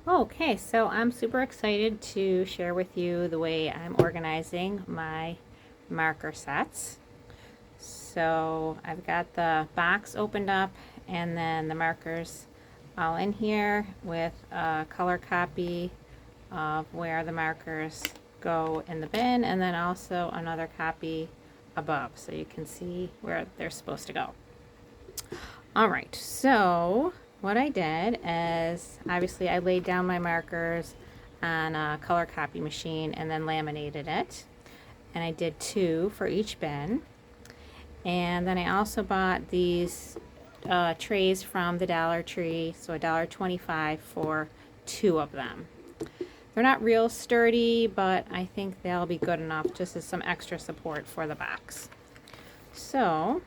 Okay, so I'm super excited to share with you the way I'm organizing my marker sets. So I've got the box opened up and then the markers all in here with a color copy of where the markers go in the bin, and then also another copy above so you can see where they're supposed to go. All right, so what I did is obviously I laid down my markers on a color copy machine and then laminated it. And I did 2 for each bin. And then I also bought these trays from the Dollar Tree, so $1.25 for 2 of them. They're not real sturdy, but I think they'll be good enough just as some extra support for the box. So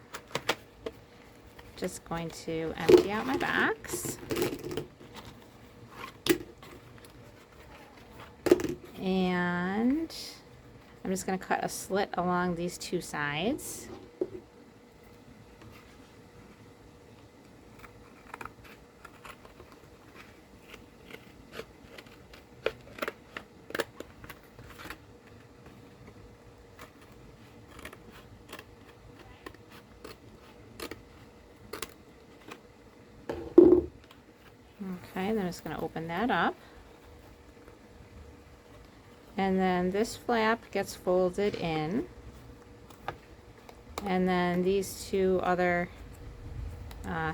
just going to empty out my box. And I'm just going to cut a slit along these 2 sides. Okay, then I'm just going to open that up. And then this flap gets folded in. And then these 2 other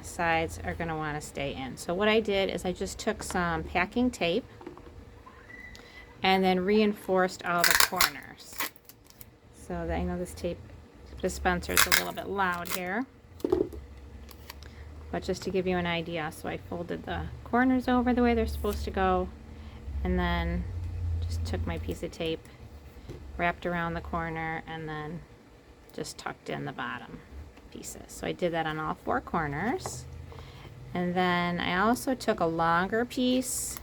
sides are going to want to stay in. So what I did is I just took some packing tape and then reinforced all the corners. So that I know this tape dispenser is a little bit loud here. But just to give you an idea, so I folded the corners over the way they're supposed to go, and then just took my piece of tape, wrapped around the corner, and then just tucked in the bottom pieces. So I did that on all 4 corners. And then I also took a longer piece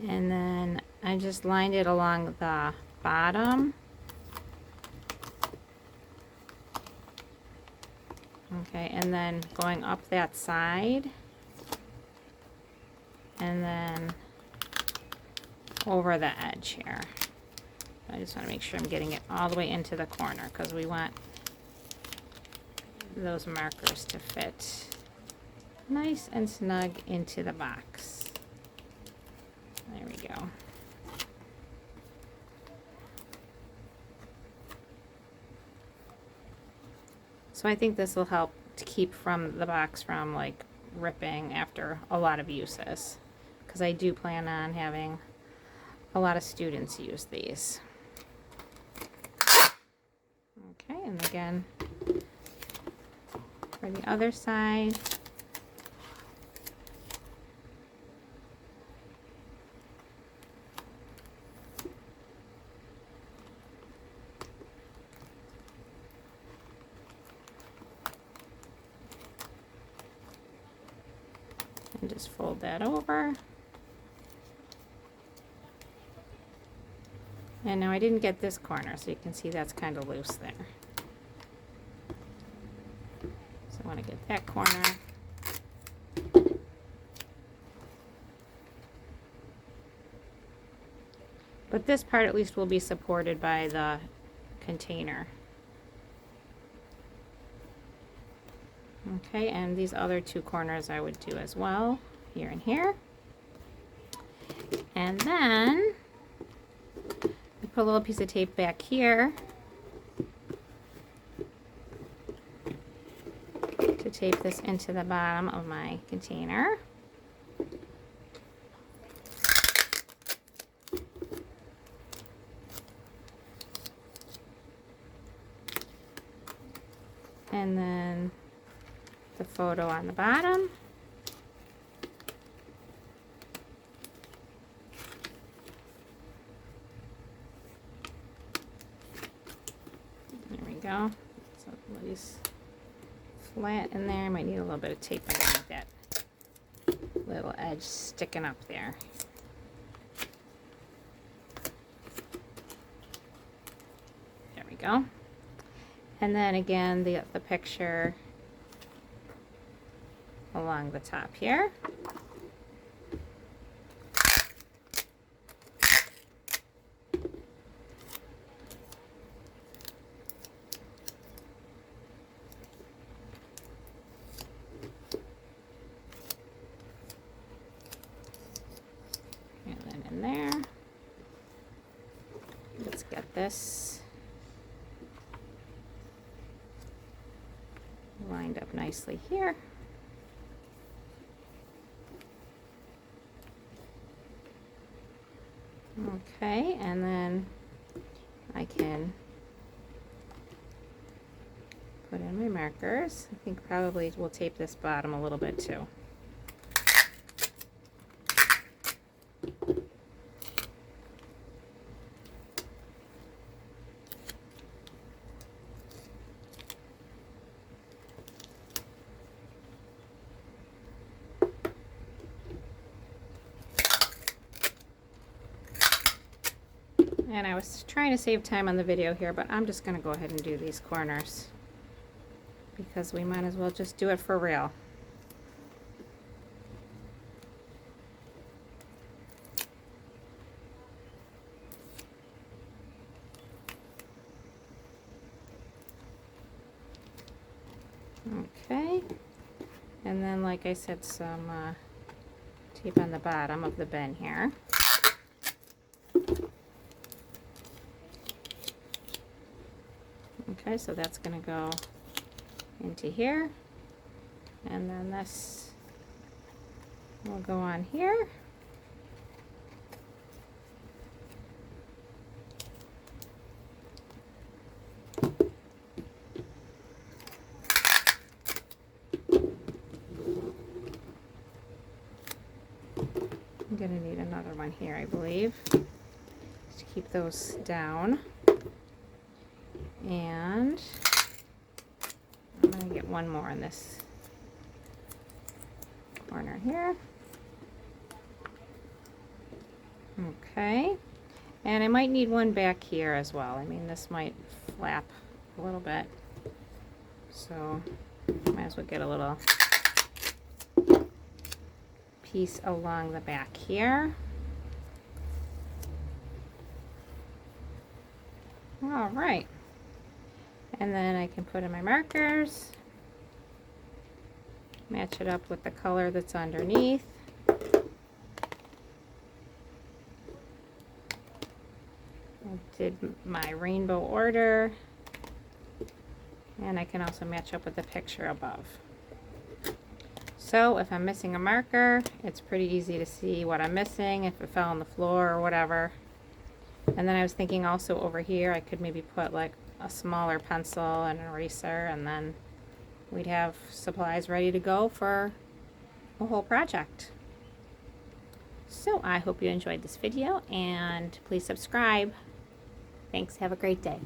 and then I just lined it along the bottom. Okay, and then going up that side, and then over the edge here. I just want to make sure I'm getting it all the way into the corner because we want those markers to fit nice and snug into the box. There we go. So I think this will help to keep from the box from like ripping after a lot of uses, because I do plan on having a lot of students use these. Okay, and again for the other side. And just fold that over. And now I didn't get this corner, so you can see that's kind of loose there. So I want to get that corner. But this part at least will be supported by the container. Okay, and these other 2 corners I would do as well, here and here. And then I put a little piece of tape back here to tape this into the bottom of my container. And then the photo on the bottom. There we go. So these flat in there. Might need a little bit of tape underneath that little edge sticking up there. There we go. And then again, the picture along the top here. And then in there. Let's get this lined up nicely here. Okay, and then I can put in my markers. I think probably we'll tape this bottom a little bit too. And I was trying to save time on the video here, but I'm just going to go ahead and do these corners because we might as well just do it for real. Okay, and then like I said, some tape on the bottom of the bin here. Okay, so that's going to go into here, and then this will go on here. I'm going to need another one here, I believe, to keep those down. And I'm going to get one more in this corner here. Okay, and I might need one back here as well. I mean, this might flap a little bit, so might as well get a little piece along the back here. All right. And then I can put in my markers, match it up with the color that's underneath. I did my rainbow order, and I can also match up with the picture above. So if I'm missing a marker, it's pretty easy to see what I'm missing, if it fell on the floor or whatever. And then I was thinking also over here, I could maybe put like a smaller pencil and an eraser, and then we'd have supplies ready to go for a whole project. So I hope you enjoyed this video, and please subscribe. Thanks, have a great day.